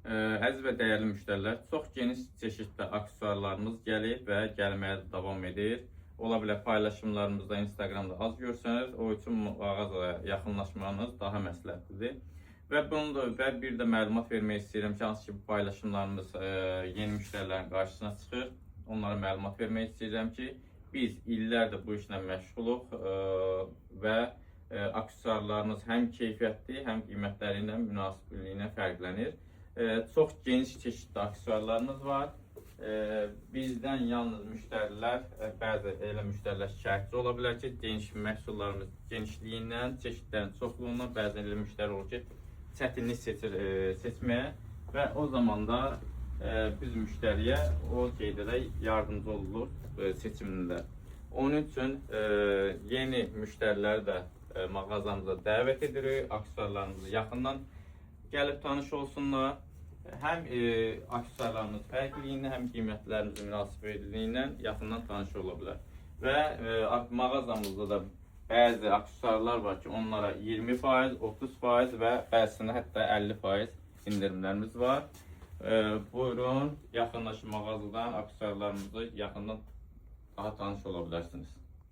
Əziz və dəyərli müştərilər, çox geniş çeşiddə aksesuarlarımız gəlib və gəlməyə davam edir. Ola bilər paylaşımlarımızda Instagramda az görsəniz, o üçün mağazaya yaxınlaşmanız daha məsləhətlidir. Və bir də məlumat vermək istəyirəm ki, hansı ki bu paylaşımlarımız yeni müştərilərin qarşısına çıxır. Onlara məlumat vermək istəyirəm ki, biz illərdir bu işlə məşğuluq və aksesuarlarımız həm keyfiyyətli, həm qiymətləri ilə, münasibliyi ilə fərqlənir. Çox geniş çeşidli aksesuarlarımız var. Bizdən yalnız müştərilər, bəzi elə müştərilər şikayətçi ola bilər ki, məhsullarımız genişliyindən, çeşidlərin çoxluğundan bəzən elə müştəri olur ki, çətinlik seçməyə və o zaman da biz müştəriyə o qeydədə yardımcı oluruz seçimində. Onun üçün yeni müştəriləri də mağazamıza dəvət edirik, aksesuarlarımızı yaxından gəlib tanış olsunlar. Həm aksesuarlarımız fərqliliyindən, həm qiymətlərimizin münasibliyindən yaxından tanış ola bilər. Və mağazamızda da bəzi aksesuarlar var ki, onlara 20%, 30% və bəzisində hətta 50% indirimlərimiz var. Buyurun, yaxınlaşın mağazadan aksesuarlarımızı yaxından daha tanış ola bilərsiniz.